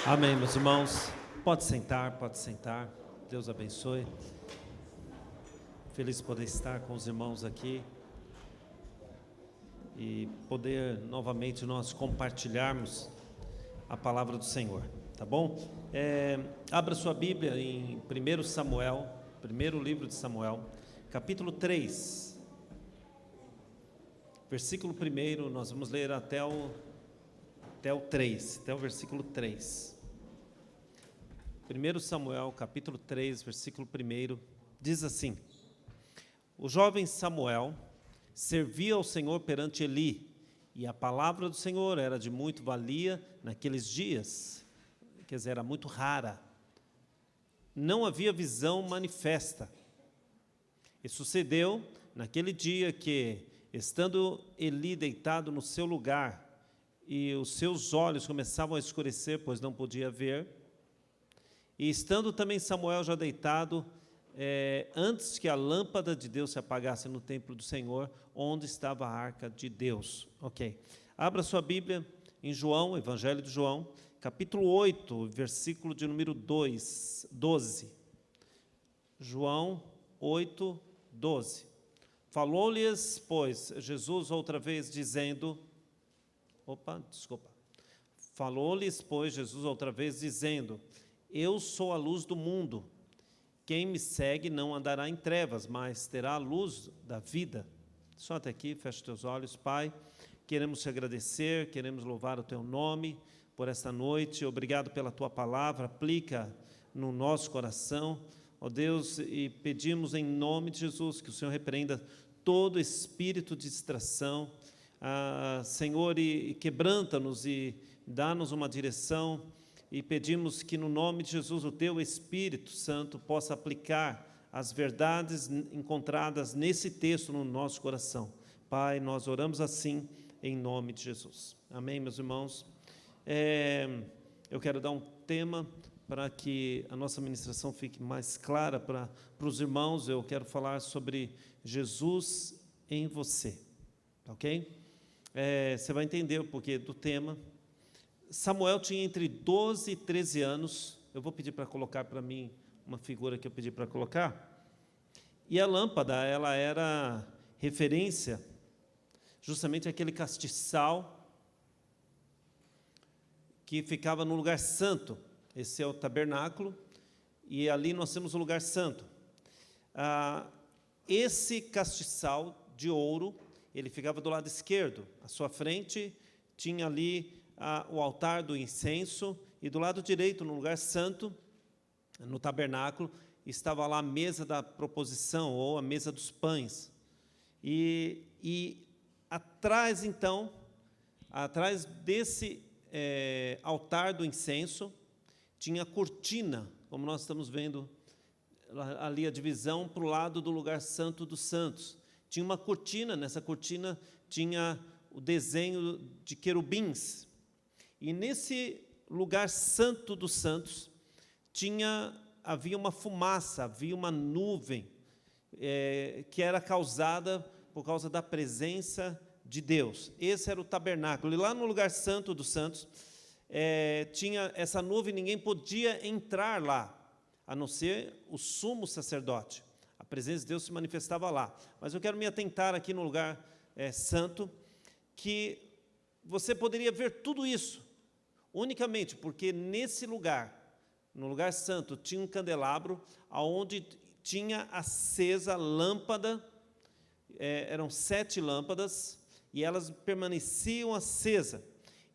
Amém, meus irmãos. Pode sentar, pode sentar. Deus abençoe. Feliz de poder estar com os irmãos aqui e poder novamente nós compartilharmos a palavra do Senhor, tá bom? Abra sua Bíblia em 1 Samuel, primeiro livro de Samuel, capítulo 3, versículo 1, nós vamos ler até o 3, até o versículo 3. 1 Samuel, capítulo 3, versículo 1, diz assim: O jovem Samuel servia ao Senhor perante Eli, e a palavra do Senhor era de muito valia naqueles dias, quer dizer, era muito rara. Não havia visão manifesta. E sucedeu naquele dia que, estando Eli deitado no seu lugar, e os seus olhos começavam a escurecer, pois não podia ver, e estando também Samuel já deitado, antes que a lâmpada de Deus se apagasse no templo do Senhor, onde estava a arca de Deus. Ok. Abra sua Bíblia em João, Evangelho de João, capítulo 8, versículo de número 12. João 8, 12. Falou-lhes, pois, Jesus outra vez dizendo... Falou-lhes, pois, Jesus outra vez dizendo: Eu sou a luz do mundo. Quem me segue não andará em trevas, mas terá a luz da vida. Só até aqui, fecha os teus olhos. Pai, queremos te agradecer, queremos louvar o teu nome por esta noite. Obrigado pela tua palavra, aplica no nosso coração, ó Deus, e pedimos em nome de Jesus que o Senhor repreenda todo espírito de distração, Senhor, e quebranta-nos e dá-nos uma direção, e pedimos que no nome de Jesus o Teu Espírito Santo possa aplicar as verdades encontradas nesse texto no nosso coração. Pai, nós oramos assim em nome de Jesus. Amém, meus irmãos? Eu quero dar um tema para que a nossa ministração fique mais clara para os irmãos. Eu quero falar sobre Jesus em você, ok? Você vai entender o porquê do tema. Samuel tinha entre 12 e 13 anos. Eu vou pedir para colocar para mim uma figura que eu pedi para colocar. E a lâmpada, ela era referência justamente àquele castiçal que ficava no lugar santo. Esse é o tabernáculo, e ali nós temos o lugar santo. Esse castiçal de ouro, ele ficava do lado esquerdo. À sua frente tinha ali o altar do incenso, e do lado direito, no lugar santo, no tabernáculo, estava lá a mesa da proposição, ou a mesa dos pães. E atrás, então, atrás desse altar do incenso, tinha cortina, como nós estamos vendo ali a divisão para o lado do lugar santo dos santos. Tinha uma cortina, nessa cortina tinha o desenho de querubins. E nesse lugar santo dos santos, havia uma fumaça, havia uma nuvem, que era causada por causa da presença de Deus. Esse era o tabernáculo. E lá no lugar santo dos santos, tinha essa nuvem, ninguém podia entrar lá, a não ser o sumo sacerdote. A presença de Deus se manifestava lá. Mas eu quero me atentar aqui no lugar santo, que você poderia ver tudo isso, unicamente porque nesse lugar, no lugar santo, tinha um candelabro, onde tinha acesa lâmpada, eram 7 lâmpadas, e elas permaneciam acesas.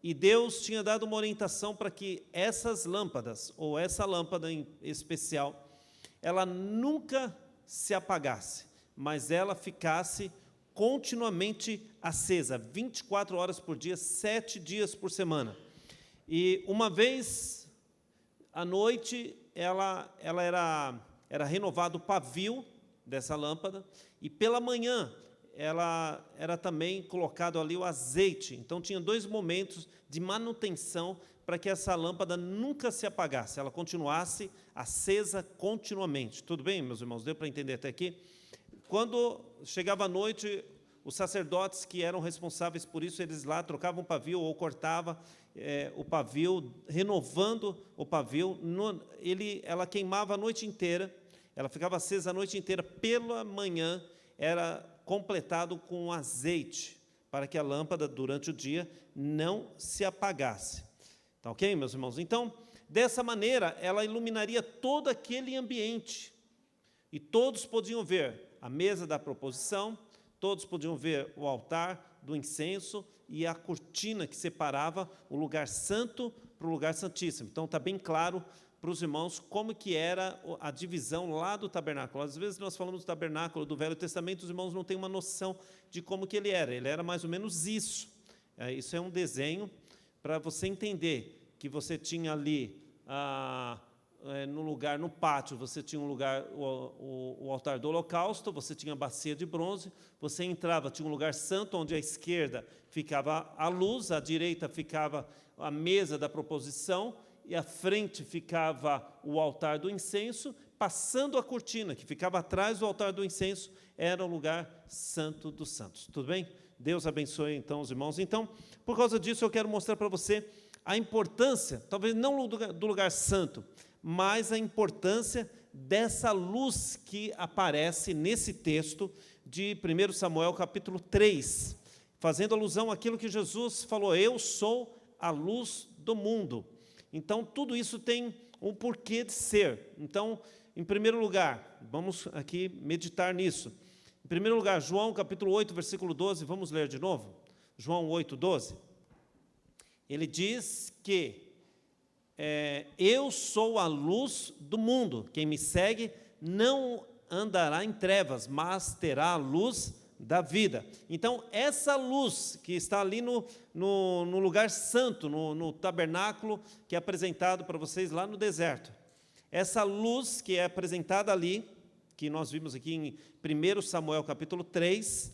E Deus tinha dado uma orientação para que essas lâmpadas, ou essa lâmpada em especial, ela nunca se apagasse, mas ela ficasse continuamente acesa, 24 horas por dia, 7 dias por semana. E uma vez à noite, ela era renovado o pavio dessa lâmpada, e pela manhã era também colocado ali o azeite. Então tinha 2 momentos de manutenção para que essa lâmpada nunca se apagasse, ela continuasse acesa continuamente. Tudo bem, meus irmãos? Deu para entender até aqui? Quando chegava a noite, os sacerdotes que eram responsáveis por isso, eles lá trocavam o pavio ou cortavam o pavio, renovando o pavio. Ela queimava a noite inteira, ela ficava acesa a noite inteira. Pela manhã era completado com azeite, para que a lâmpada, durante o dia, não se apagasse. Tá ok, meus irmãos? Então, dessa maneira, ela iluminaria todo aquele ambiente, e todos podiam ver a mesa da proposição, todos podiam ver o altar do incenso e a cortina que separava o lugar santo para o lugar santíssimo. Então, está bem claro para os irmãos como que era a divisão lá do tabernáculo. Às vezes nós falamos do tabernáculo do Velho Testamento, os irmãos não têm uma noção de como que ele era mais ou menos isso. Isso é um desenho para você entender que você tinha ali, no lugar, no pátio, você tinha um lugar, o altar do holocausto, você tinha a bacia de bronze, você entrava, tinha um lugar santo, onde à esquerda ficava a luz, à direita ficava a mesa da proposição, e à frente ficava o altar do incenso, passando a cortina, que ficava atrás do altar do incenso, era o lugar santo dos santos. Tudo bem? Deus abençoe, então, os irmãos. Então, por causa disso, eu quero mostrar para você a importância, talvez não do lugar santo, mas a importância dessa luz que aparece nesse texto de 1 Samuel, capítulo 3, fazendo alusão àquilo que Jesus falou: eu sou a luz do mundo. Então, tudo isso tem um porquê de ser. Então, em primeiro lugar, vamos aqui meditar nisso. Em primeiro lugar, João, capítulo 8, versículo 12, vamos ler de novo? João 8, 12. Ele diz que eu sou a luz do mundo. Quem me segue não andará em trevas, mas terá a luz da vida. Então, essa luz que está ali no lugar santo, no tabernáculo, que é apresentado para vocês lá no deserto, essa luz que é apresentada ali, que nós vimos aqui em 1 Samuel capítulo 3,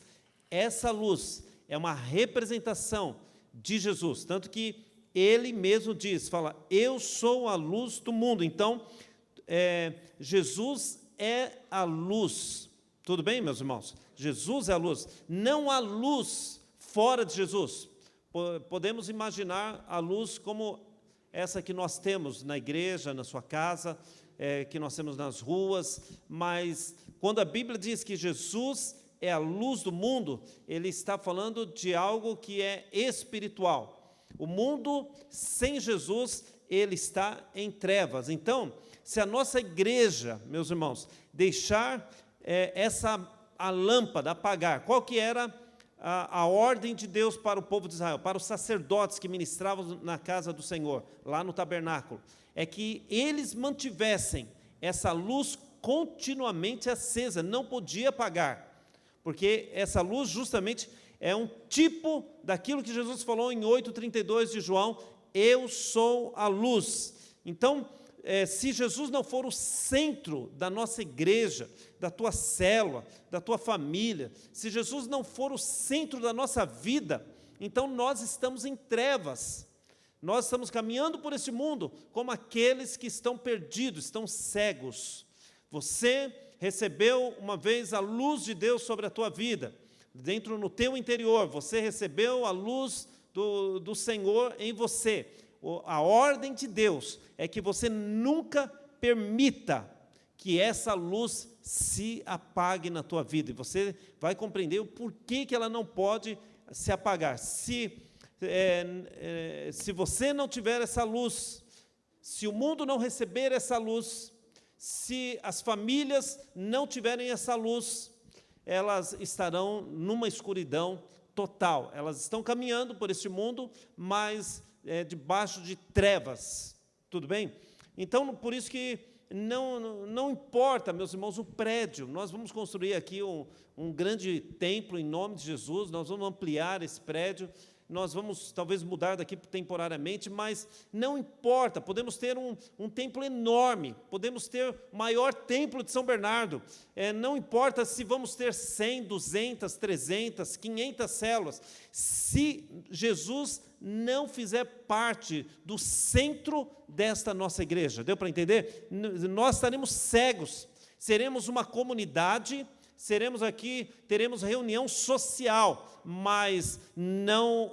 essa luz é uma representação de Jesus, tanto que ele mesmo diz, fala: eu sou a luz do mundo. Então, Jesus é a luz. Tudo bem, meus irmãos? Jesus é a luz. Não há luz fora de Jesus. Podemos imaginar a luz como essa que nós temos na igreja, na sua casa, que nós temos nas ruas, mas quando a Bíblia diz que Jesus é a luz do mundo, ele está falando de algo que é espiritual. O mundo sem Jesus, ele está em trevas. Então, se a nossa igreja, meus irmãos, deixar a lâmpada apagar, qual que era a ordem de Deus para o povo de Israel, para os sacerdotes que ministravam na casa do Senhor, lá no tabernáculo, é que eles mantivessem essa luz continuamente acesa, não podia apagar, porque essa luz justamente é um tipo daquilo que Jesus falou em 8,32 de João: eu sou a luz. Então, se Jesus não for o centro da nossa igreja, da tua célula, da tua família, se Jesus não for o centro da nossa vida, então nós estamos em trevas. Nós estamos caminhando por esse mundo como aqueles que estão perdidos, estão cegos. Você recebeu uma vez a luz de Deus sobre a tua vida, dentro no teu interior, você recebeu a luz do Senhor em você. A ordem de Deus é que você nunca permita que essa luz se apague na tua vida, e você vai compreender o porquê que ela não pode se apagar. Se você não tiver essa luz, se o mundo não receber essa luz, se as famílias não tiverem essa luz, elas estarão numa escuridão total. Elas estão caminhando por esse mundo, mas debaixo de trevas. Tudo bem? Então, por isso que não importa, meus irmãos, o prédio. Nós vamos construir aqui um grande templo em nome de Jesus, nós vamos ampliar esse prédio, nós vamos talvez mudar daqui temporariamente, mas não importa, podemos ter um templo enorme, podemos ter o maior templo de São Bernardo, não importa se vamos ter 100, 200, 300, 500 células, se Jesus não fizer parte do centro desta nossa igreja, deu para entender? Nós estaremos cegos, seremos uma comunidade, teremos reunião social, mas não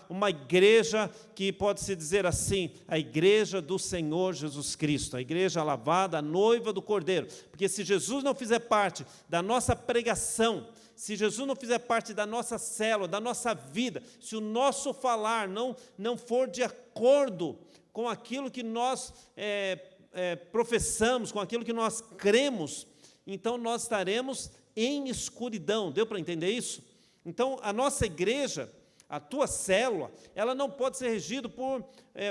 uma igreja que pode-se dizer assim, a igreja do Senhor Jesus Cristo, a igreja lavada, a noiva do Cordeiro. Porque se Jesus não fizer parte da nossa pregação, se Jesus não fizer parte da nossa célula, da nossa vida, se o nosso falar não for de acordo com aquilo que nós professamos, com aquilo que nós cremos, então nós estaremos em escuridão. Deu para entender isso? Então, a nossa igreja, a tua célula, ela não pode ser regida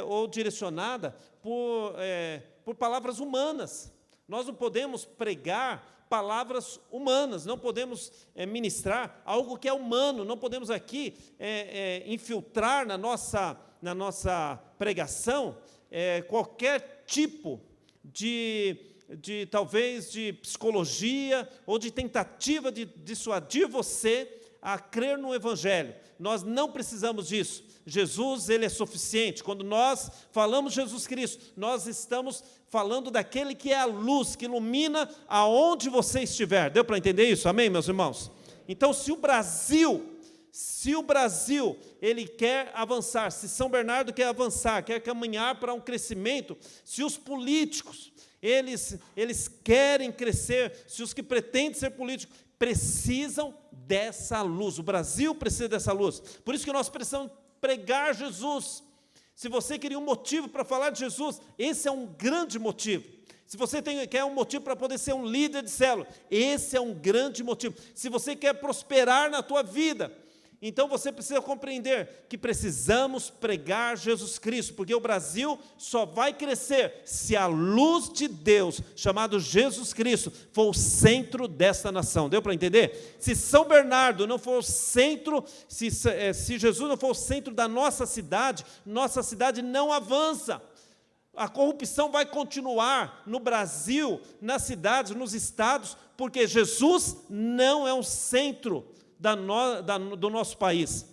ou direcionada por palavras humanas. Nós não podemos pregar palavras humanas, não podemos ministrar algo que é humano, não podemos aqui infiltrar na nossa pregação qualquer tipo talvez de psicologia ou de tentativa de dissuadir você a crer no Evangelho. Nós não precisamos disso. Jesus, Ele é suficiente. Quando nós falamos de Jesus Cristo, nós estamos falando daquele que é a luz, que ilumina aonde você estiver. Deu para entender isso? Amém, meus irmãos? Então, se o Brasil, ele quer avançar, se São Bernardo quer avançar, quer caminhar para um crescimento, se os políticos, eles querem crescer, se os que pretendem ser políticos, precisam dessa luz, o Brasil precisa dessa luz, por isso que nós precisamos pregar Jesus. Se você queria um motivo para falar de Jesus, esse é um grande motivo. Se você quer um motivo para poder ser um líder de célula, esse é um grande motivo. Se você quer prosperar na tua vida, então você precisa compreender que precisamos pregar Jesus Cristo, porque o Brasil só vai crescer se a luz de Deus, chamado Jesus Cristo, for o centro desta nação. Deu para entender? Se São Bernardo não for o centro, se Jesus não for o centro da nossa cidade não avança. A corrupção vai continuar no Brasil, nas cidades, nos estados, porque Jesus não é o centro do nosso país.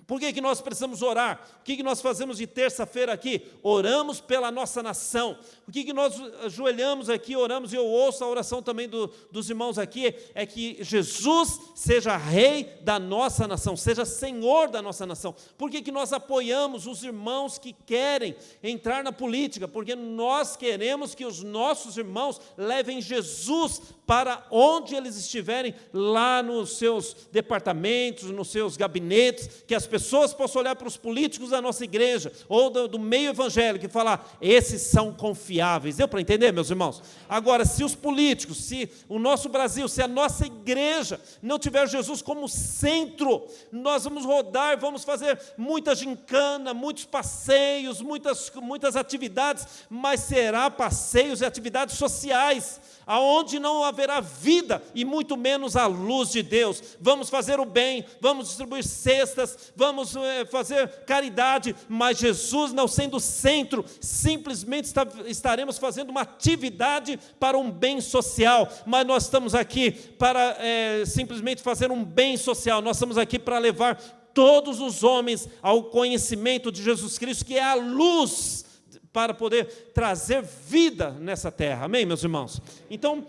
Por que nós precisamos orar? O que nós fazemos de terça-feira aqui? Oramos pela nossa nação. O que nós ajoelhamos aqui, oramos, e eu ouço a oração também dos irmãos aqui, é que Jesus seja rei da nossa nação, seja senhor da nossa nação. Por que nós apoiamos os irmãos que querem entrar na política? Porque nós queremos que os nossos irmãos levem Jesus para onde eles estiverem, lá nos seus departamentos, nos seus gabinetes, que as pessoas possam olhar para os políticos da nossa igreja, ou do meio evangélico, e falar, esses são confiáveis. Deu para entender, meus irmãos? Agora, se os políticos, se o nosso Brasil, se a nossa igreja não tiver Jesus como centro, nós vamos rodar, vamos fazer muita gincana, muitos passeios, muitas atividades, mas será passeios e atividades sociais, aonde não haverá vida e muito menos a luz de Deus. Vamos fazer o bem, vamos distribuir cestas, vamos fazer caridade, mas Jesus não sendo o centro, simplesmente estaremos fazendo uma atividade para um bem social, mas nós estamos aqui para simplesmente fazer um bem social, nós estamos aqui para levar todos os homens ao conhecimento de Jesus Cristo, que é a luz, para poder trazer vida nessa terra. Amém, meus irmãos? Então,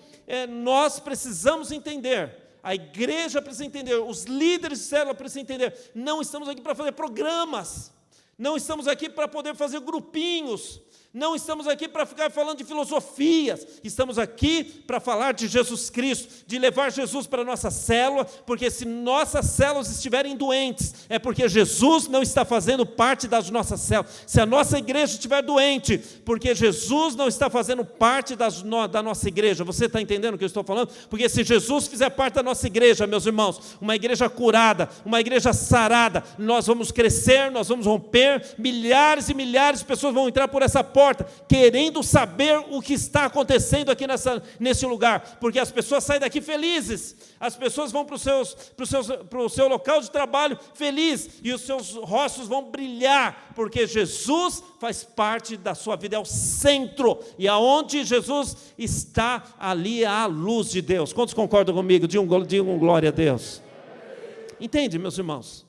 nós precisamos entender, a igreja precisa entender, os líderes de célula precisam entender, não estamos aqui para fazer programas, não estamos aqui para poder fazer grupinhos, não estamos aqui para ficar falando de filosofias, estamos aqui para falar de Jesus Cristo, de levar Jesus para a nossa célula, porque se nossas células estiverem doentes, é porque Jesus não está fazendo parte das nossas células. Se a nossa igreja estiver doente, porque Jesus não está fazendo parte da nossa igreja. Você está entendendo o que eu estou falando? Porque se Jesus fizer parte da nossa igreja, meus irmãos, uma igreja curada, uma igreja sarada, nós vamos crescer, nós vamos romper, milhares e milhares de pessoas vão entrar por essa porta, querendo saber o que está acontecendo aqui nesse lugar, porque as pessoas saem daqui felizes, as pessoas vão para o seu local de trabalho feliz, e os seus rostos vão brilhar, porque Jesus faz parte da sua vida, é o centro, e aonde Jesus está, ali há a luz de Deus. Quantos concordam comigo? Digam glória a Deus. Entende, meus irmãos?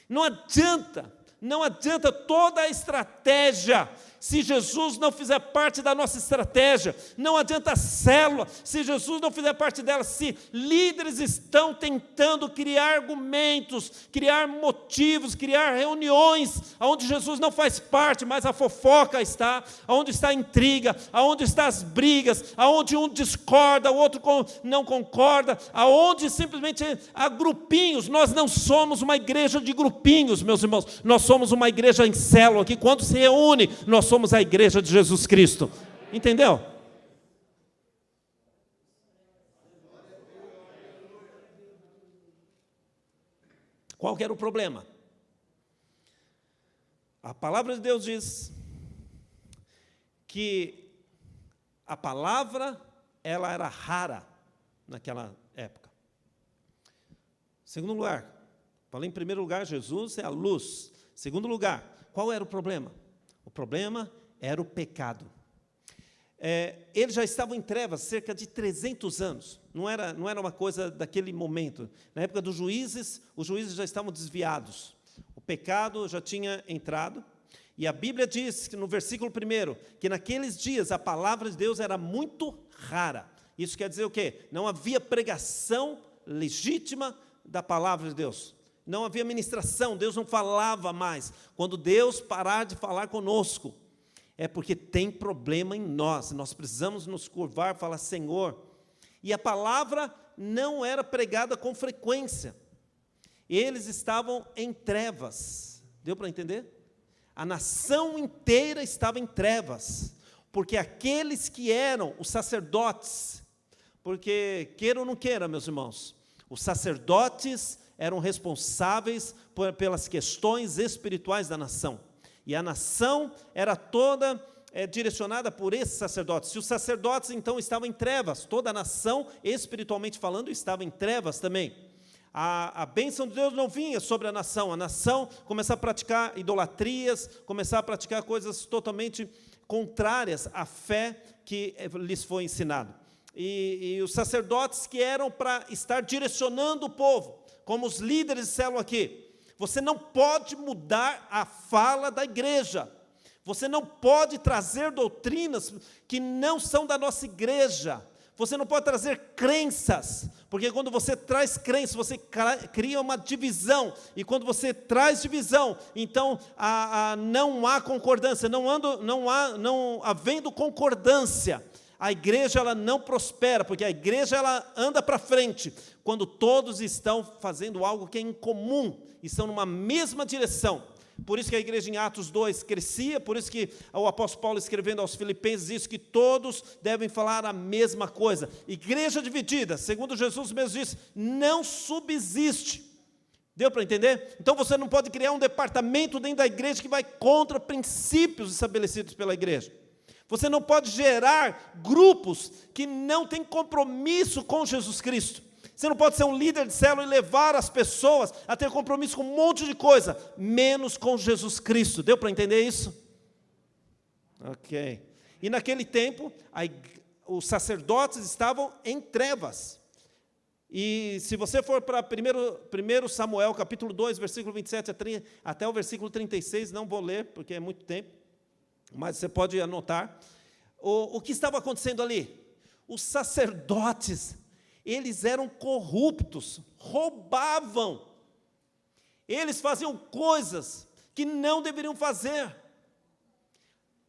Não adianta Não adianta toda a estratégia, se Jesus não fizer parte da nossa estratégia. Não adianta a célula, se Jesus não fizer parte dela. Se líderes estão tentando criar argumentos, criar motivos, criar reuniões, onde Jesus não faz parte, mas a fofoca está, onde está a intriga, onde estão as brigas, onde um discorda, o outro não concorda, aonde simplesmente há grupinhos. Nós não somos uma igreja de grupinhos, meus irmãos. Nós somos uma igreja em célula, que quando se reúne, nós somos a igreja de Jesus Cristo. Entendeu? Qual que era o problema? A palavra de Deus diz que a palavra, ela era rara naquela época. Segundo lugar, falei em primeiro lugar, Jesus é a luz. Segundo lugar, qual era o problema? O problema era o pecado. Eles já estavam em trevas cerca de 300 anos. Não era uma coisa daquele momento. Na época dos juízes, os juízes já estavam desviados. O pecado já tinha entrado. E a Bíblia diz, que no versículo 1, que naqueles dias a palavra de Deus era muito rara. Isso quer dizer o quê? Não havia pregação legítima da palavra de Deus. Não havia ministração, Deus não falava mais. Quando Deus parar de falar conosco, é porque tem problema em nós. Nós precisamos nos curvar e falar, Senhor. E a palavra não era pregada com frequência. Eles estavam em trevas. Deu para entender? A nação inteira estava em trevas. Porque aqueles que eram os sacerdotes, porque queira ou não queira, meus irmãos, os sacerdotes eram responsáveis pelas questões espirituais da nação. E a nação era toda direcionada por esses sacerdotes. Se os sacerdotes, então, estavam em trevas, toda a nação, espiritualmente falando, estava em trevas também. A bênção de Deus não vinha sobre a nação começava a praticar idolatrias, começava a praticar coisas totalmente contrárias à fé que lhes foi ensinado. E os sacerdotes que eram para estar direcionando o povo, como os líderes de célula aqui, você não pode mudar a fala da igreja, você não pode trazer doutrinas que não são da nossa igreja, você não pode trazer crenças, porque quando você traz crenças, você cria uma divisão, e quando você traz divisão, então não há concordância, não havendo concordância, a igreja ela não prospera, porque a igreja ela anda para frente, quando todos estão fazendo algo que é incomum, estão numa mesma direção. Por isso que a igreja em Atos 2 crescia, por isso que o apóstolo Paulo, escrevendo aos Filipenses, diz que todos devem falar a mesma coisa. Igreja dividida, segundo Jesus mesmo disse, não subsiste. Deu para entender? Então você não pode criar um departamento dentro da igreja que vai contra princípios estabelecidos pela igreja. Você não pode gerar grupos que não têm compromisso com Jesus Cristo. Você não pode ser um líder de célula e levar as pessoas a ter compromisso com um monte de coisa, menos com Jesus Cristo. Deu para entender isso? Ok. E naquele tempo, os sacerdotes estavam em trevas. E se você for para 1 Samuel, capítulo 2, versículo 27 até o versículo 36, não vou ler, porque é muito tempo, mas você pode anotar. O que estava acontecendo ali? Os sacerdotes, eles eram corruptos, roubavam. Eles faziam coisas que não deveriam fazer.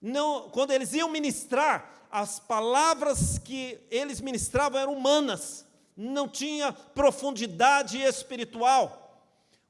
Não, quando eles iam ministrar, as palavras que eles ministravam eram humanas, não tinha profundidade espiritual.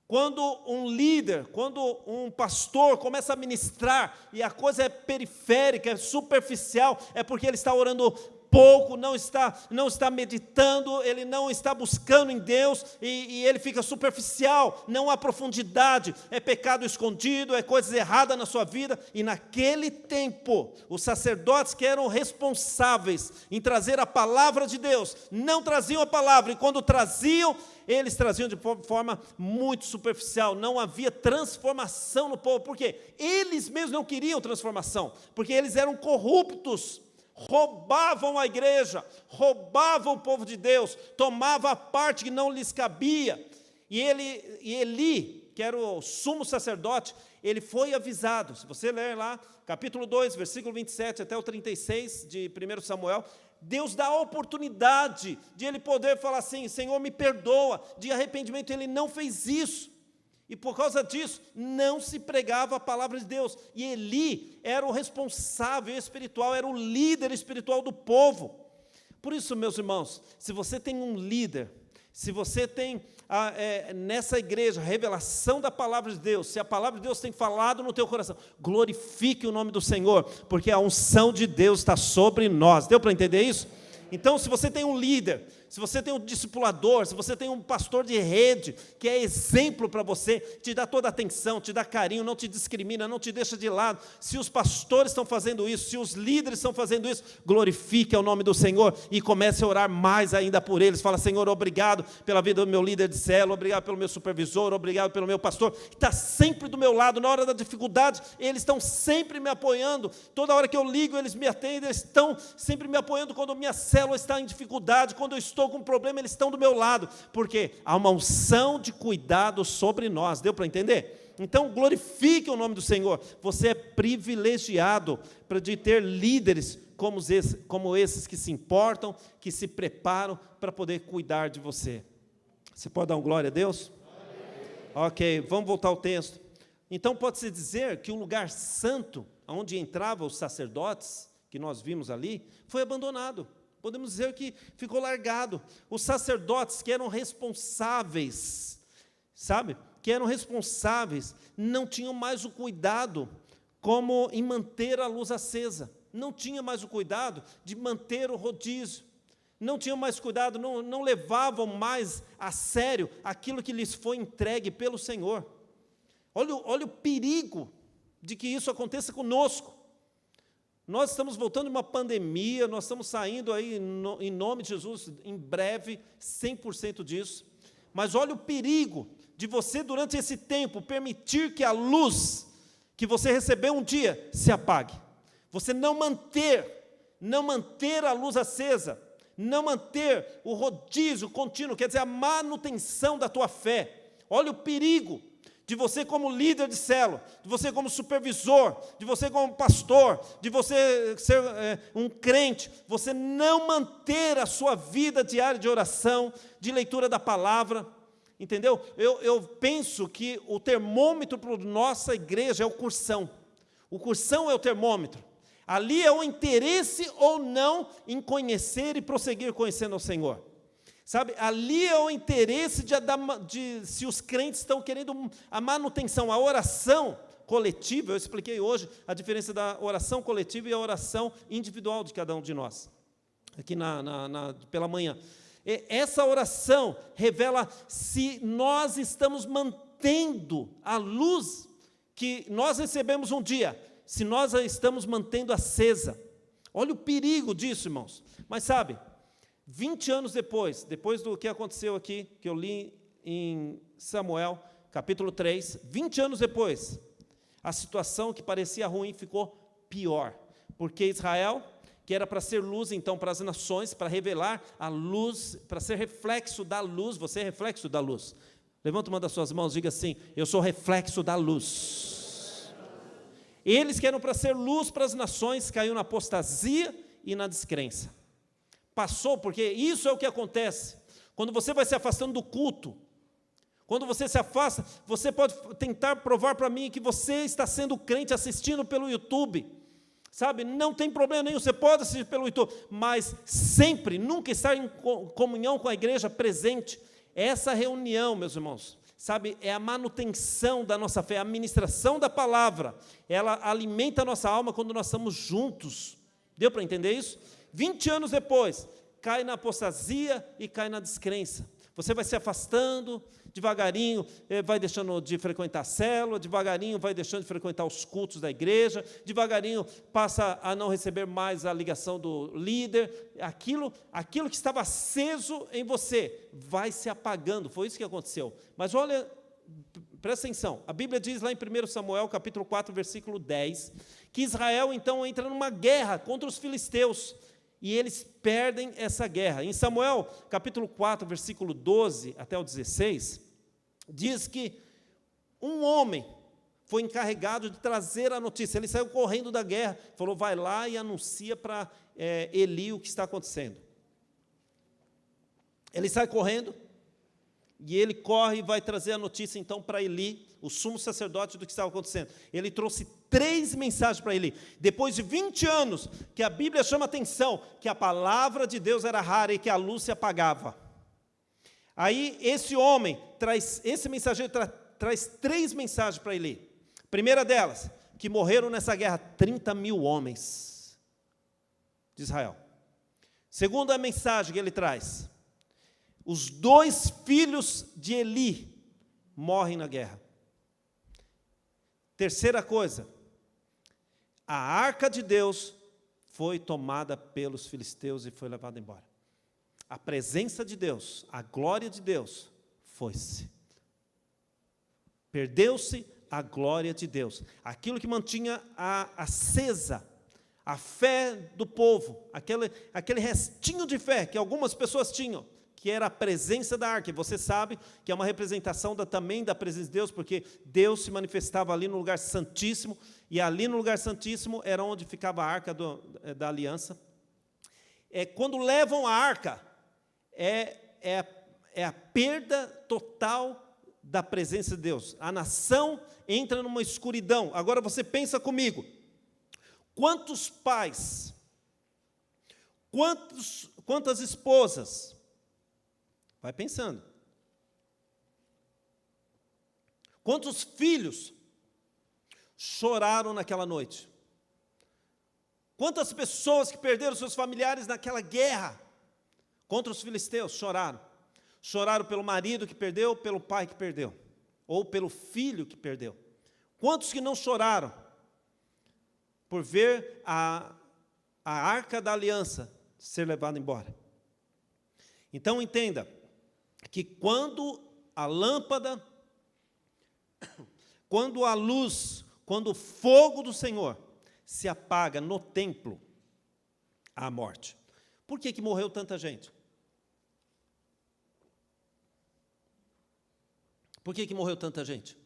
Quando um líder, quando um pastor começa a ministrar e a coisa é periférica, é superficial, é porque ele está orando pouco, não está meditando, ele não está buscando em Deus e ele fica superficial, não há profundidade, é pecado escondido, é coisa errada na sua vida. E naquele tempo, os sacerdotes que eram responsáveis em trazer a palavra de Deus, não traziam a palavra, e quando traziam, eles traziam de forma muito superficial, não havia transformação no povo. Por quê? Eles mesmos não queriam transformação, porque eles eram corruptos, roubavam a igreja, roubavam o povo de Deus, tomavam a parte que não lhes cabia. E Eli, que era o sumo sacerdote, ele foi avisado. Se você ler lá, capítulo 2, versículo 27 até o 36 de 1 Samuel, Deus dá a oportunidade de ele poder falar assim, Senhor, me perdoa, de arrependimento. Ele não fez isso, e por causa disso, não se pregava a palavra de Deus, e Eli era o responsável espiritual, era o líder espiritual do povo. Por isso, meus irmãos, se você tem um líder, se você tem nessa igreja a revelação da palavra de Deus, se a palavra de Deus tem falado no teu coração, glorifique o nome do Senhor, porque a unção de Deus está sobre nós. Deu para entender isso? Então, se você tem um líder, se você tem um discipulador, se você tem um pastor de rede, que é exemplo para você, te dá toda a atenção, te dá carinho, não te discrimina, não te deixa de lado, se os pastores estão fazendo isso, se os líderes estão fazendo isso, glorifique o nome do Senhor e comece a orar mais ainda por eles. Fala, Senhor, obrigado pela vida do meu líder de célula, obrigado pelo meu supervisor, obrigado pelo meu pastor, que está sempre do meu lado, na hora da dificuldade, eles estão sempre me apoiando, toda hora que eu ligo, eles me atendem, eles estão sempre me apoiando quando minha célula está em dificuldade, quando eu estou com um problema, eles estão do meu lado, porque há uma unção de cuidado sobre nós. Deu para entender? Então, glorifique o nome do Senhor. Você é privilegiado de ter líderes como esses que se importam, que se preparam para poder cuidar de você. Você pode dar um glória a Deus? Ok, vamos voltar ao texto. Então, pode-se dizer que o lugar santo, onde entravam os sacerdotes, que nós vimos ali, foi abandonado. Podemos dizer que ficou largado. Os sacerdotes que eram responsáveis, sabe? Que eram responsáveis, não tinham mais o cuidado como em manter a luz acesa. Não tinha mais o cuidado de manter o rodízio. Não tinham mais cuidado, não levavam mais a sério aquilo que lhes foi entregue pelo Senhor. Olha o perigo de que isso aconteça conosco. Nós estamos voltando de uma pandemia, nós estamos saindo aí, em nome de Jesus, em breve, 100% disso. Mas olha o perigo de você, durante esse tempo, permitir que a luz que você recebeu um dia se apague. Você não manter a luz acesa, não manter o rodízio contínuo, quer dizer, a manutenção da tua fé. Olha o perigo de você como líder de célula, de você como supervisor, de você como pastor, de você ser um crente, você não manter a sua vida diária de oração, de leitura da palavra, entendeu? Eu penso que o termômetro para a nossa igreja é o cursão. O cursão é o termômetro. Ali é o interesse ou não em conhecer e prosseguir conhecendo o Senhor. Sabe, ali é o interesse de se os crentes estão querendo a manutenção, a oração coletiva. Eu expliquei hoje a diferença da oração coletiva e a oração individual de cada um de nós, aqui pela manhã. Essa oração revela se nós estamos mantendo a luz que nós recebemos um dia, se nós a estamos mantendo acesa. Olha o perigo disso, irmãos. Mas sabe, 20 anos depois do que aconteceu aqui, que eu li em Samuel, capítulo 3, 20 anos depois, a situação que parecia ruim ficou pior, porque Israel, que era para ser luz então para as nações, para revelar a luz, para ser reflexo da luz, você é reflexo da luz. Levanta uma das suas mãos e diga assim, eu sou reflexo da luz. Eles que eram para ser luz para as nações, caiu na apostasia e na descrença. Passou, porque isso é o que acontece, quando você vai se afastando do culto, quando você se afasta, você pode tentar provar para mim que você está sendo crente assistindo pelo YouTube, sabe, não tem problema nenhum, você pode assistir pelo YouTube, mas sempre, nunca estar em comunhão com a igreja presente. Essa reunião, meus irmãos, sabe, é a manutenção da nossa fé, a ministração da palavra, ela alimenta a nossa alma quando nós estamos juntos. Deu para entender isso? 20 anos depois, cai na apostasia e cai na descrença. Você vai se afastando, devagarinho vai deixando de frequentar a célula, devagarinho vai deixando de frequentar os cultos da igreja, devagarinho passa a não receber mais a ligação do líder. Aquilo que estava aceso em você vai se apagando. Foi isso que aconteceu. Mas olha, presta atenção, a Bíblia diz lá em 1 Samuel, capítulo 4, versículo 10, que Israel então entra numa guerra contra os filisteus, e eles perdem essa guerra. Em Samuel, capítulo 4, versículo 12 até o 16, diz que um homem foi encarregado de trazer a notícia. Ele saiu correndo da guerra, falou, vai lá e anuncia para Eli o que está acontecendo. Ele sai correndo, e ele corre e vai trazer a notícia, então, para Eli, o sumo sacerdote, do que estava acontecendo. Ele trouxe 3 mensagens para Eli. Depois de 20 anos, que a Bíblia chama atenção, que a palavra de Deus era rara e que a luz se apagava. Aí, esse homem, esse mensageiro traz 3 mensagens para Eli. Primeira delas, que morreram nessa guerra 30 mil homens de Israel. Segunda mensagem que ele traz, os 2 filhos de Eli morrem na guerra. Terceira coisa, a arca de Deus foi tomada pelos filisteus e foi levada embora. A presença de Deus, a glória de Deus, foi-se. Perdeu-se a glória de Deus. Aquilo que mantinha acesa a fé do povo, aquele restinho de fé que algumas pessoas tinham, que era a presença da arca. E você sabe que é uma representação também da presença de Deus, porque Deus se manifestava ali no lugar santíssimo, e ali no lugar santíssimo era onde ficava a arca da aliança. Quando levam a arca, é a perda total da presença de Deus. A nação entra numa escuridão. Agora você pensa comigo, quantos pais, quantas esposas, vai pensando, quantos filhos choraram naquela noite? Quantas pessoas que perderam seus familiares naquela guerra contra os filisteus choraram? Choraram pelo marido que perdeu, pelo pai que perdeu, ou pelo filho que perdeu. Quantos que não choraram por ver a arca da aliança ser levada embora? Então entenda que quando a lâmpada, quando a luz, quando o fogo do Senhor se apaga no templo, há morte. Por que morreu tanta gente? Por que morreu tanta gente?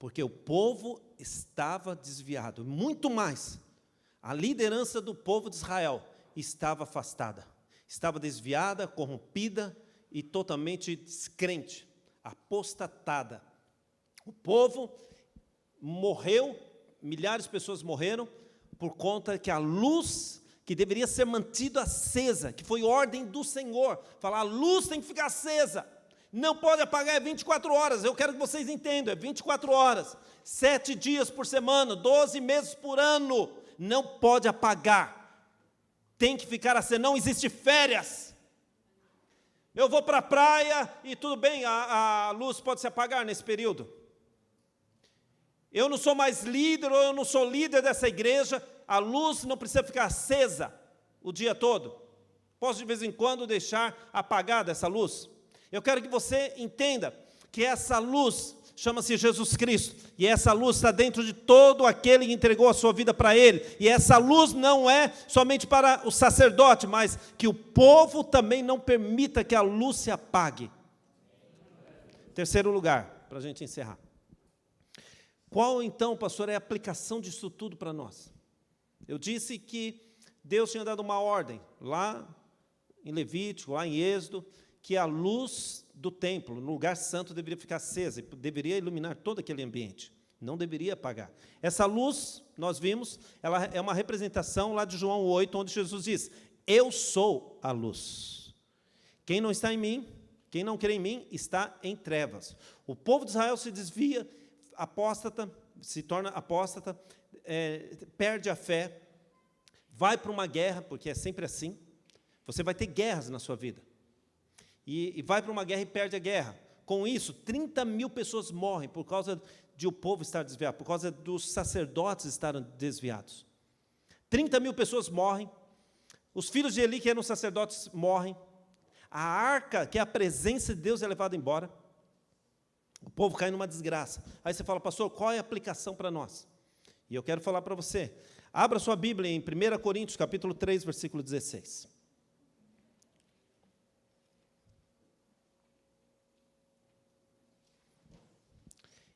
Porque o povo estava desviado. Muito mais, a liderança do povo de Israel estava afastada, estava desviada, corrompida e totalmente descrente, apostatada. O povo morreu, milhares de pessoas morreram, por conta que a luz que deveria ser mantida acesa, que foi ordem do Senhor, falar, a luz tem que ficar acesa, não pode apagar, é 24 horas, eu quero que vocês entendam, é 24 horas, 7 dias por semana, 12 meses por ano, não pode apagar, tem que ficar acesa, não existe férias. Eu vou para a praia e tudo bem, a luz pode se apagar nesse período. Eu não sou mais líder, ou eu não sou líder dessa igreja, a luz não precisa ficar acesa o dia todo. Posso de vez em quando deixar apagada essa luz? Eu quero que você entenda que essa luz chama-se Jesus Cristo, e essa luz está dentro de todo aquele que entregou a sua vida para Ele, e essa luz não é somente para o sacerdote, mas que o povo também não permita que a luz se apague. Terceiro lugar, para a gente encerrar. Qual então, pastor, é a aplicação disso tudo para nós? Eu disse que Deus tinha dado uma ordem, lá em Levítico, lá em Êxodo, que a luz do templo, no lugar santo, deveria ficar acesa, deveria iluminar todo aquele ambiente, não deveria apagar. Essa luz, nós vimos, ela é uma representação lá de João 8, onde Jesus diz, eu sou a luz. Quem não está em mim, quem não crê em mim, está em trevas. O povo de Israel se desvia, apóstata, se torna apóstata, perde a fé, vai para uma guerra, porque é sempre assim, você vai ter guerras na sua vida. E vai para uma guerra e perde a guerra. Com isso, 30 mil pessoas morrem por causa de o povo estar desviado, por causa dos sacerdotes estarem desviados. 30 mil pessoas morrem, os filhos de Eli, que eram sacerdotes, morrem, a arca, que é a presença de Deus, é levada embora, o povo cai numa desgraça. Aí você fala, pastor, qual é a aplicação para nós? E eu quero falar para você, abra sua Bíblia em 1 Coríntios, capítulo 3, versículo 16.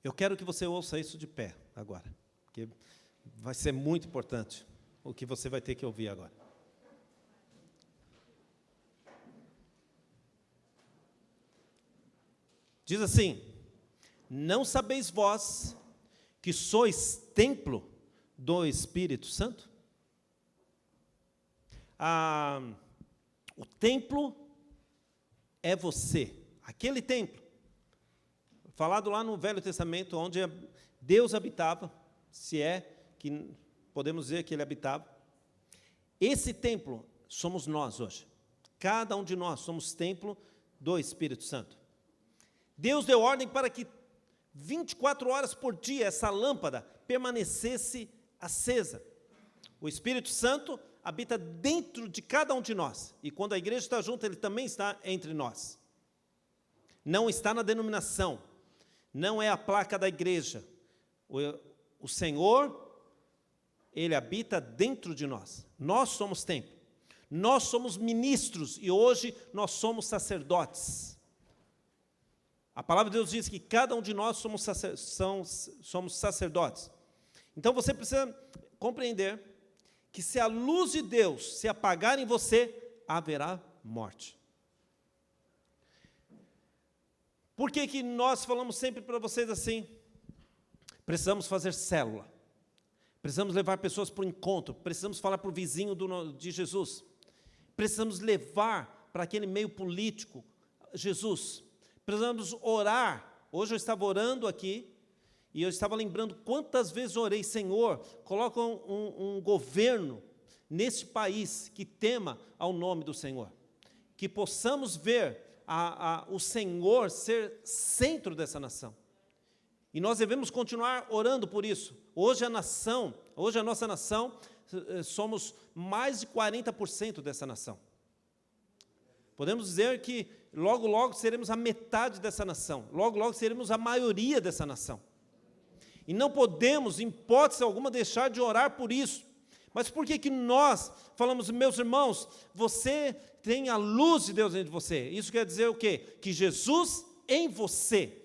Eu quero que você ouça isso de pé agora, porque vai ser muito importante o que você vai ter que ouvir agora. Diz assim: não sabeis vós que sois templo do Espírito Santo? O templo é você, aquele templo, falado lá no Velho Testamento, onde Deus habitava, se é que podemos dizer que Ele habitava. Esse templo somos nós hoje. Cada um de nós somos templo do Espírito Santo. Deus deu ordem para que 24 horas por dia essa lâmpada permanecesse acesa. O Espírito Santo habita dentro de cada um de nós. E quando a igreja está junto, Ele também está entre nós. Não está na denominação. Não é a placa da igreja. O Senhor, Ele habita dentro de nós. Nós somos templo. Nós somos ministros e hoje nós somos sacerdotes. A palavra de Deus diz que cada um de nós somos sacerdotes. Então você precisa compreender que se a luz de Deus se apagar em você, haverá morte. Por que nós falamos sempre para vocês assim? Precisamos fazer célula. Precisamos levar pessoas para o encontro. Precisamos falar para o vizinho de Jesus. Precisamos levar para aquele meio político Jesus. Precisamos orar. Hoje eu estava orando aqui, e eu estava lembrando quantas vezes orei: Senhor, coloca um governo nesse país que tema ao nome do Senhor. Que possamos ver o Senhor ser centro dessa nação. E nós devemos continuar orando por isso. Hoje a nossa nação, somos mais de 40% dessa nação. Podemos dizer que logo, logo seremos a metade dessa nação. Logo, logo seremos a maioria dessa nação. E não podemos, em hipótese alguma, deixar de orar por isso. Mas por que nós falamos: meus irmãos, você tem a luz de Deus dentro de você? Isso quer dizer o quê? Que Jesus em você.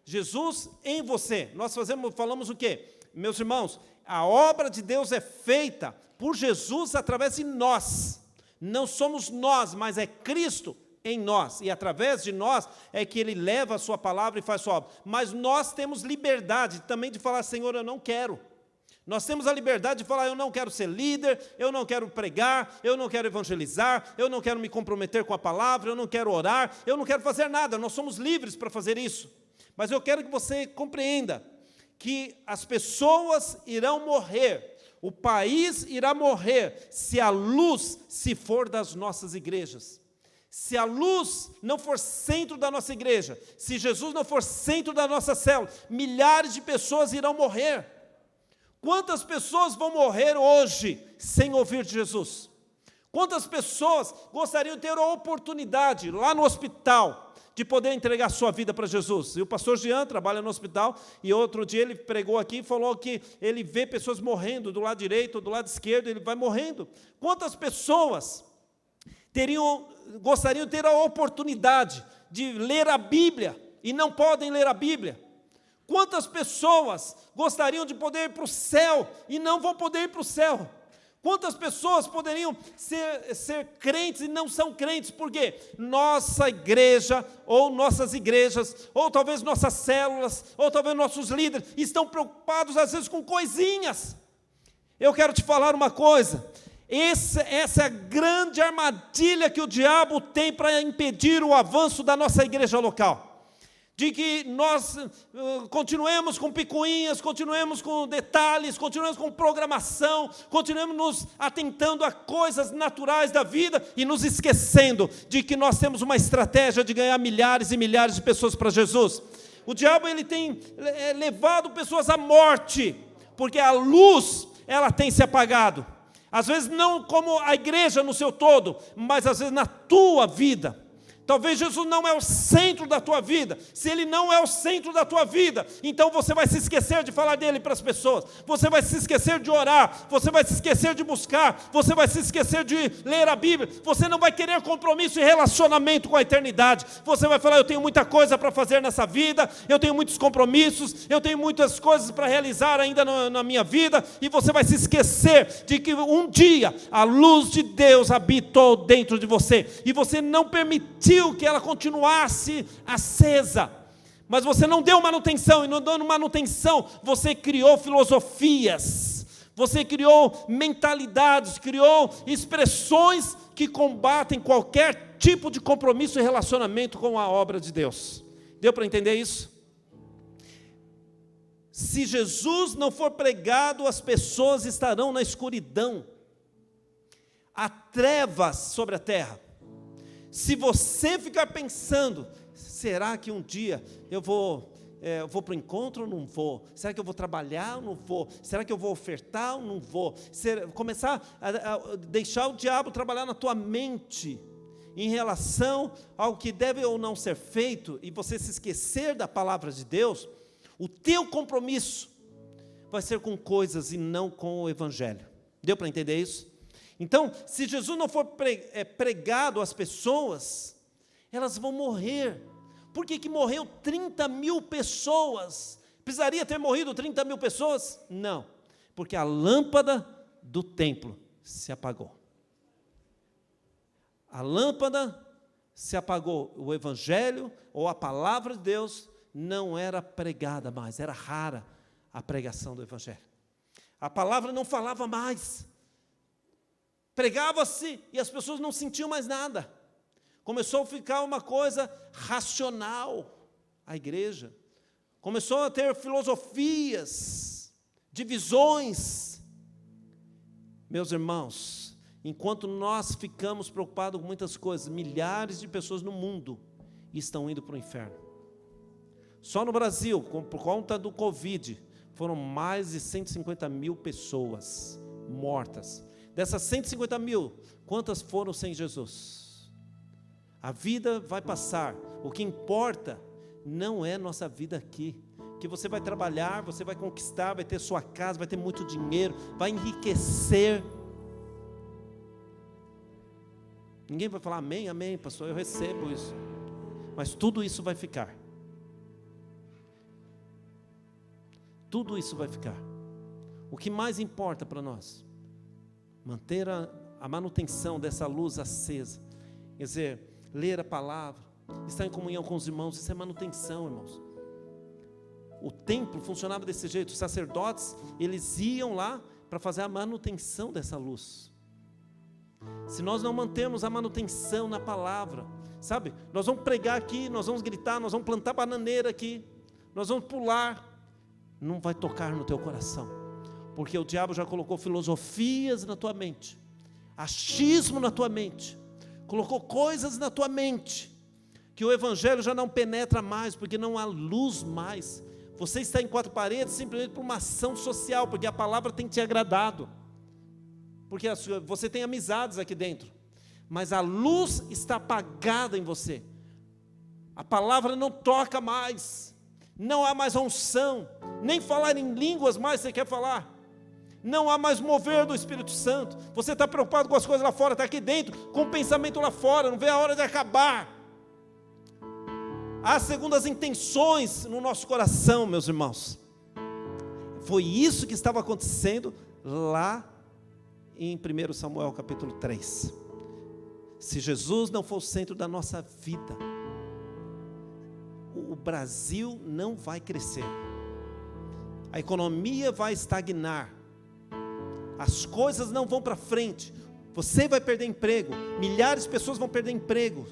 Jesus em você. Nós falamos o quê? Meus irmãos, a obra de Deus é feita por Jesus através de nós. Não somos nós, mas é Cristo em nós, e através de nós é que Ele leva a sua palavra e faz sua obra. Mas nós temos liberdade também de falar: Senhor, eu não quero. Nós temos a liberdade de falar: eu não quero ser líder, eu não quero pregar, eu não quero evangelizar, eu não quero me comprometer com a palavra, eu não quero orar, eu não quero fazer nada. Nós somos livres para fazer isso. Mas eu quero que você compreenda que as pessoas irão morrer, o país irá morrer, se a luz se for das nossas igrejas. Se a luz não for centro da nossa igreja, se Jesus não for centro da nossa célula, milhares de pessoas irão morrer. Quantas pessoas vão morrer hoje sem ouvir de Jesus? Quantas pessoas gostariam de ter a oportunidade, lá no hospital, de poder entregar sua vida para Jesus? E o pastor Jean trabalha no hospital, e outro dia ele pregou aqui e falou que ele vê pessoas morrendo do lado direito, do lado esquerdo, ele vai morrendo. Quantas pessoas gostariam de ter a oportunidade de ler a Bíblia e não podem ler a Bíblia? Quantas pessoas gostariam de poder ir para o céu e não vão poder ir para o céu? Quantas pessoas poderiam ser crentes e não são crentes? Porque nossa igreja, ou nossas igrejas, ou talvez nossas células, ou talvez nossos líderes, estão preocupados às vezes com coisinhas. Eu quero te falar uma coisa: essa é a grande armadilha que o diabo tem para impedir o avanço da nossa igreja local. De que nós continuemos com picuinhas, continuemos com detalhes, continuemos com programação, continuemos nos atentando a coisas naturais da vida e nos esquecendo de que nós temos uma estratégia de ganhar milhares e milhares de pessoas para Jesus. O diabo ele tem levado pessoas à morte, porque a luz ela tem se apagado. Às vezes não como a igreja no seu todo, mas às vezes na tua vida. Talvez Jesus não é o centro da tua vida. Se Ele não é o centro da tua vida, então você vai se esquecer de falar dEle para as pessoas. Você vai se esquecer de orar. Você vai se esquecer de buscar. Você vai se esquecer de ler a Bíblia. Você não vai querer compromisso e relacionamento com a eternidade. Você vai falar, eu tenho muita coisa para fazer nessa vida. Eu tenho muitos compromissos. Eu tenho muitas coisas para realizar ainda na minha vida. E você vai se esquecer de que um dia a luz de Deus habitou dentro de você. E você não permitiu que ela continuasse acesa, mas você não deu manutenção, e não dando manutenção, você criou filosofias, você criou mentalidades, criou expressões que combatem qualquer tipo de compromisso e relacionamento com a obra de Deus. Deu para entender isso? Se Jesus não for pregado, as pessoas estarão na escuridão, há trevas sobre a terra. Se você ficar pensando, será que um dia eu vou para o encontro ou não vou? Será que eu vou trabalhar ou não vou? Será que eu vou ofertar ou não vou? Começar a deixar o diabo trabalhar na tua mente, em relação ao que deve ou não ser feito, e você se esquecer da palavra de Deus, o teu compromisso vai ser com coisas e não com o Evangelho. Deu para entender isso? Então, se Jesus não for pregado às pessoas, elas vão morrer. Por que morreu 30 mil pessoas? Precisaria ter morrido 30 mil pessoas? Não, porque a lâmpada do templo se apagou. A lâmpada se apagou. O Evangelho, ou a palavra de Deus, não era pregada mais, era rara a pregação do Evangelho. A palavra não falava mais. Pregava-se e as pessoas não sentiam mais nada. Começou a ficar uma coisa racional, a igreja. Começou a ter filosofias, divisões. Meus irmãos, enquanto nós ficamos preocupados com muitas coisas, milhares de pessoas no mundo estão indo para o inferno. Só no Brasil, por conta do Covid, foram mais de 150 mil pessoas mortas. Dessas 150 mil, quantas foram sem Jesus? A vida vai passar. O que importa não é nossa vida aqui. Que você vai trabalhar, você vai conquistar, vai ter sua casa, vai ter muito dinheiro, vai enriquecer. Ninguém vai falar amém, amém, pastor, eu recebo isso. Mas tudo isso vai ficar. Tudo isso vai ficar. O que mais importa para nós? Manter a manutenção dessa luz acesa. Quer dizer, ler a palavra, estar em comunhão com os irmãos, isso é manutenção, irmãos. O templo funcionava desse jeito, os sacerdotes, eles iam lá para fazer a manutenção dessa luz. Se nós não mantermos a manutenção na palavra, sabe, nós vamos pregar aqui, nós vamos gritar, nós vamos plantar bananeira aqui, nós vamos pular, não vai tocar no teu coração, porque o diabo já colocou filosofias na tua mente, achismo na tua mente, colocou coisas na tua mente, que o evangelho já não penetra mais, porque não há luz mais. Você está em quatro paredes simplesmente por uma ação social, porque a palavra tem te agradado, porque você tem amizades aqui dentro, mas a luz está apagada em você, a palavra não toca mais, não há mais unção, nem falar em línguas mais você quer falar, não há mais mover do Espírito Santo, você está preocupado com as coisas lá fora, está aqui dentro, com o pensamento lá fora, não vê a hora de acabar. Há segundas intenções no nosso coração, meus irmãos. Foi isso que estava acontecendo lá em 1 Samuel capítulo 3. Se Jesus não for o centro da nossa vida, o Brasil não vai crescer, a economia vai estagnar, as coisas não vão para frente, você vai perder emprego, milhares de pessoas vão perder emprego,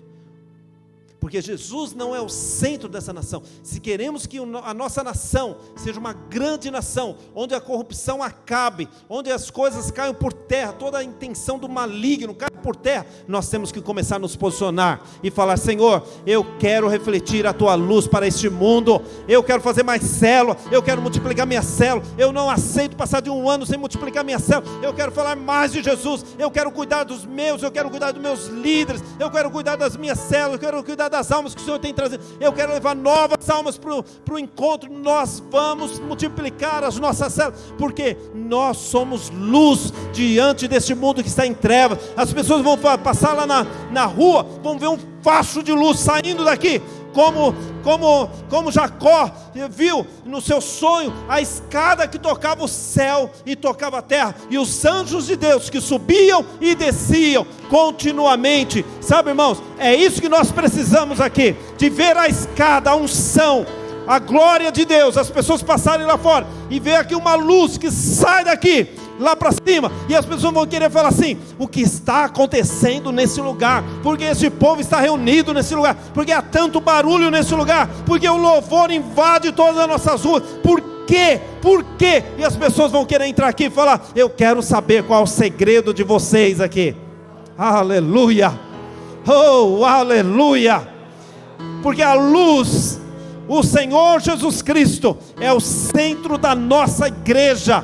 porque Jesus não é o centro dessa nação. Se queremos que a nossa nação seja uma grande nação, onde a corrupção acabe, onde as coisas caiam por terra, toda a intenção do maligno cai por terra, nós temos que começar a nos posicionar e falar: Senhor, eu quero refletir a tua luz para este mundo, eu quero fazer mais célula, eu quero multiplicar minha célula, eu não aceito passar de um ano sem multiplicar minha célula, eu quero falar mais de Jesus, eu quero cuidar dos meus, eu quero cuidar dos meus líderes, eu quero cuidar das minhas células, eu quero cuidar das almas que o Senhor tem trazido, eu quero levar novas almas para o encontro. Nós vamos multiplicar as nossas células, porque nós somos luz diante deste mundo que está em trevas. As pessoas vão passar lá na rua, vão ver um facho de luz saindo daqui, como Jacó viu no seu sonho a escada que tocava o céu e tocava a terra, e os anjos de Deus que subiam e desciam continuamente. Sabe, irmãos, é isso que nós precisamos aqui, de ver a escada, a unção, a glória de Deus, as pessoas passarem lá fora e ver aqui uma luz que sai daqui lá para cima, e as pessoas vão querer falar assim: o que está acontecendo nesse lugar? Porque esse povo está reunido nesse lugar, porque há tanto barulho nesse lugar, porque o louvor invade todas as nossas ruas. Por quê? Por quê? E as pessoas vão querer entrar aqui e falar: eu quero saber qual é o segredo de vocês aqui. Aleluia, oh aleluia, porque a luz, o Senhor Jesus Cristo, é o centro da nossa igreja,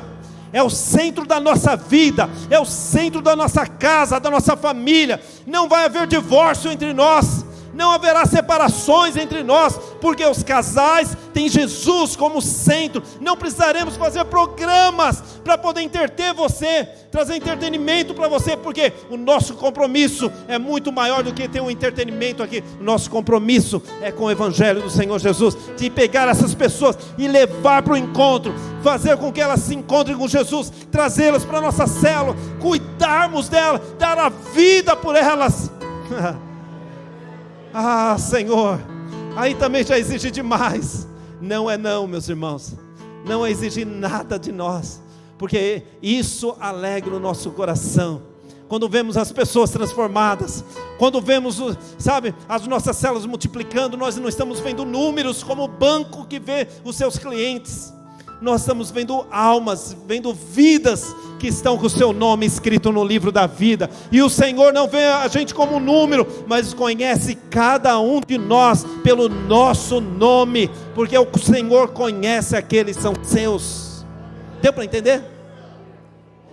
é o centro da nossa vida, é o centro da nossa casa, da nossa família. Não vai haver divórcio entre nós, não haverá separações entre nós, porque os casais têm Jesus como centro. Não precisaremos fazer programas para poder entreter você, trazer entretenimento para você, porque o nosso compromisso é muito maior do que ter um entretenimento aqui. O nosso compromisso é com o Evangelho do Senhor Jesus, de pegar essas pessoas e levar para o encontro, fazer com que elas se encontrem com Jesus, trazê-las para a nossa célula, cuidarmos delas, dar a vida por elas. Ah, Senhor, aí também já exige demais. Não é não, meus irmãos, não é exigir nada de nós, porque isso alegra o nosso coração. Quando vemos as pessoas transformadas, quando vemos, sabe, as nossas células multiplicando, nós não estamos vendo números como o banco que vê os seus clientes. Nós estamos vendo almas, vendo vidas que estão com o seu nome escrito no livro da vida. E o Senhor não vê a gente como um número, mas conhece cada um de nós pelo nosso nome, porque o Senhor conhece aqueles que são seus. Deu para entender?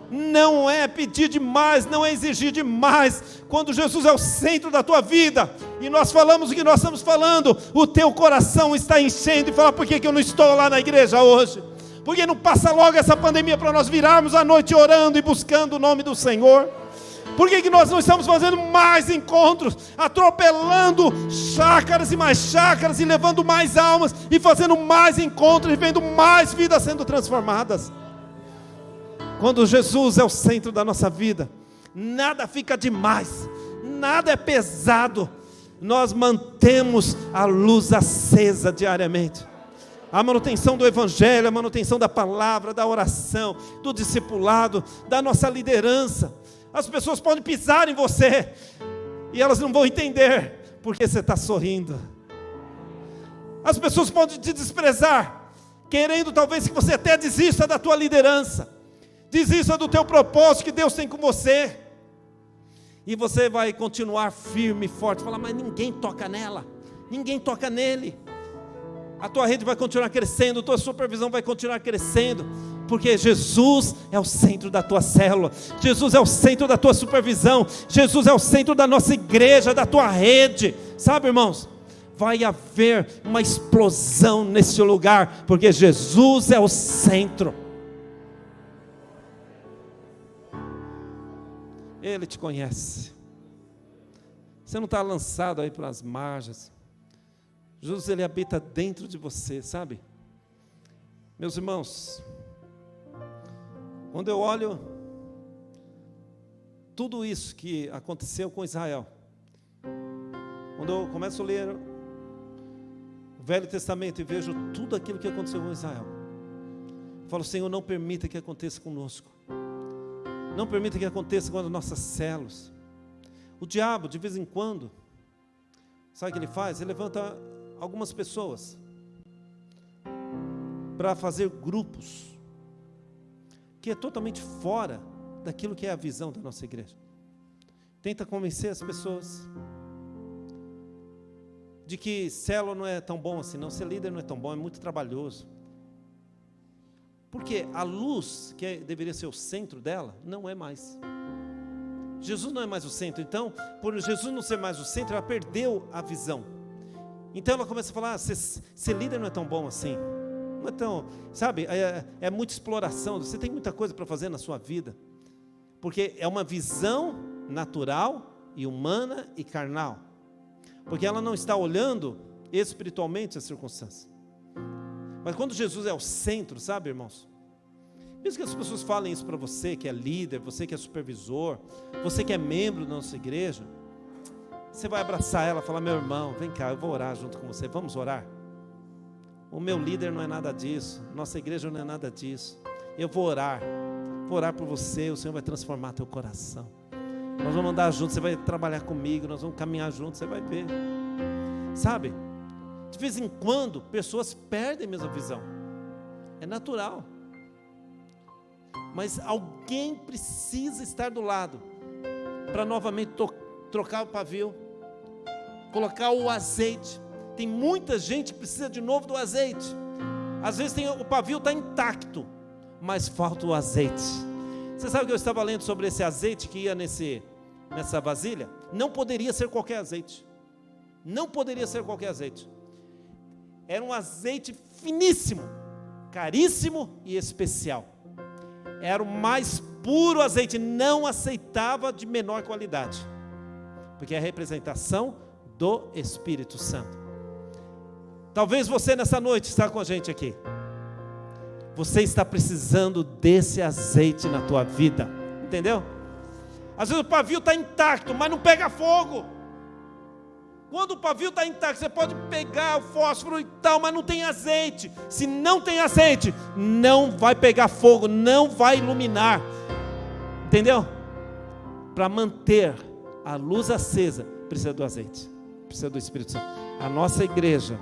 Não é pedir demais, não é exigir demais. Quando Jesus é o centro da tua vida, e nós falamos o que nós estamos falando, o teu coração está enchendo, e fala: por que eu não estou lá na igreja hoje? Porque não passa logo essa pandemia para nós virarmos a noite orando e buscando o nome do Senhor? Por que nós não estamos fazendo mais encontros, atropelando chácaras e mais chácaras, e levando mais almas, e fazendo mais encontros, e vendo mais vidas sendo transformadas? Quando Jesus é o centro da nossa vida, nada fica demais, nada é pesado. Nós mantemos a luz acesa diariamente. A manutenção do Evangelho, a manutenção da palavra, da oração, do discipulado, da nossa liderança. As pessoas podem pisar em você, e elas não vão entender, porque você está sorrindo. As pessoas podem te desprezar, querendo talvez que você até desista da tua liderança, desista do teu propósito que Deus tem com você, e você vai continuar firme e forte, falar: mas ninguém toca nela, ninguém toca nele. A tua rede vai continuar crescendo, a tua supervisão vai continuar crescendo, porque Jesus é o centro da tua célula, Jesus é o centro da tua supervisão, Jesus é o centro da nossa igreja, da tua rede. Sabe, irmãos, vai haver uma explosão nesse lugar, porque Jesus é o centro. Ele te conhece. Você não está lançado aí pelas margens. Jesus, Ele habita dentro de você, sabe? Meus irmãos, quando eu olho tudo isso que aconteceu com Israel, quando eu começo a ler o Velho Testamento e vejo tudo aquilo que aconteceu com Israel, eu falo: Senhor, não permita que aconteça conosco, não permita que aconteça com as nossas células. O diabo, de vez em quando, Sabe o que ele faz? Ele levanta algumas pessoas para fazer grupos, que é totalmente fora daquilo que é a visão da nossa igreja. Tenta convencer as pessoas de que célula não é tão bom assim, não, ser líder não é tão bom, é muito trabalhoso. Porque a luz, que deveria ser o centro dela, não é mais. Jesus não é mais o centro. Então, por Jesus não ser mais o centro, ela perdeu a visão. Então ela começa a falar, ser líder não é tão bom assim. Não é tão, sabe, é muita exploração. Você tem muita coisa para fazer na sua vida. Porque é uma visão natural e humana e carnal. Porque ela não está olhando espiritualmente as circunstâncias. Mas quando Jesus é o centro, sabe, irmãos? Mesmo que as pessoas falem isso para você, que é líder, você que é supervisor, você que é membro da nossa igreja, você vai abraçar ela e falar, meu irmão, vem cá, eu vou orar junto com você, vamos orar? O meu líder não é nada disso, nossa igreja não é nada disso. Eu vou orar por você, o Senhor vai transformar teu coração. Nós vamos andar juntos, você vai trabalhar comigo, nós vamos caminhar juntos, você vai ver. Sabe? De vez em quando, pessoas perdem mesmo a visão. É natural. Mas alguém precisa estar do lado para novamente trocar o pavio, colocar o azeite. Tem muita gente que precisa de novo do azeite. Às vezes o pavio está intacto, mas falta o azeite. Você sabe que eu estava lendo sobre esse azeite que ia nessa vasilha? Não poderia ser qualquer azeite. Não poderia ser qualquer azeite. Era um azeite finíssimo, caríssimo e especial. Era o mais puro azeite, não aceitava de menor qualidade, porque é a representação do Espírito Santo. Talvez você nessa noite está com a gente aqui. Você está precisando desse azeite na tua vida, entendeu? Às vezes o pavio está intacto, mas não pega fogo. Quando o pavio está intacto, você pode pegar o fósforo e tal, mas não tem azeite. Se não tem azeite, não vai pegar fogo, não vai iluminar. Entendeu? Para manter a luz acesa, precisa do azeite, precisa do Espírito Santo. A nossa igreja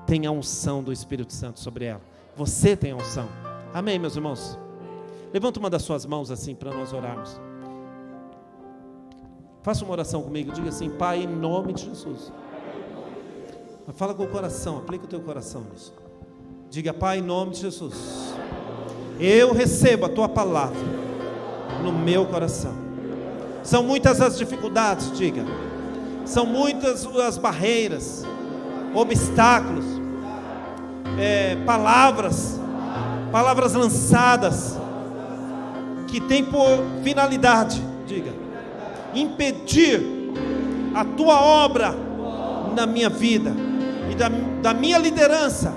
tem a unção do Espírito Santo sobre ela. Você tem a unção. Amém, meus irmãos? Levanta uma das suas mãos assim para nós orarmos. Faça uma oração comigo, diga assim, Pai, em nome de Jesus. Fala com o coração, aplica o teu coração nisso. Diga, Pai, em nome de Jesus, eu recebo a tua palavra no meu coração. São muitas as dificuldades, diga. São muitas as barreiras, obstáculos, palavras lançadas, que tem por finalidade, diga, impedir a tua obra na minha vida e da minha liderança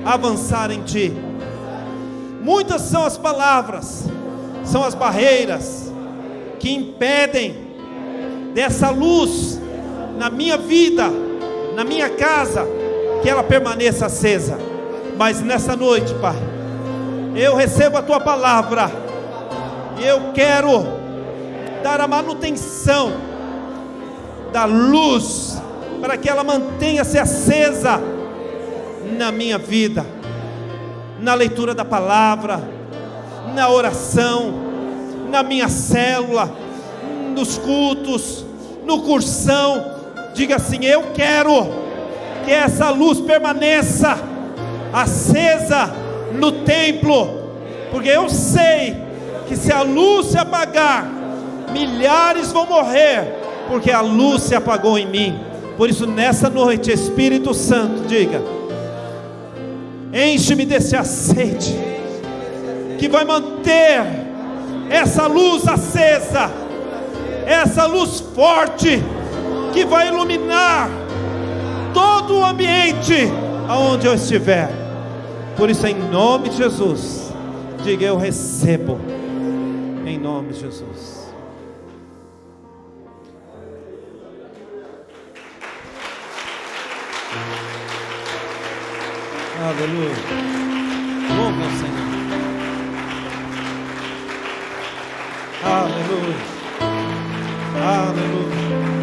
avançar em ti. Muitas são as palavras, são as barreiras que impedem dessa luz na minha vida, na minha casa, que ela permaneça acesa. Mas nessa noite, Pai, eu recebo a tua palavra e eu quero dar a manutenção da luz para que ela mantenha-se acesa na minha vida, na leitura da palavra, na oração, na minha célula, nos cultos, no cursão. Diga assim, eu quero que essa luz permaneça acesa no templo, porque eu sei que se a luz se apagar, milhares vão morrer, porque a luz se apagou em mim. Por isso nessa noite, Espírito Santo, diga, enche-me desse azeite, que vai manter essa luz acesa, essa luz forte, que vai iluminar todo o ambiente aonde eu estiver. Por isso, em nome de Jesus, diga, eu recebo, em nome de Jesus. Aleluia. Louva ao Senhor. Aleluia. Aleluia.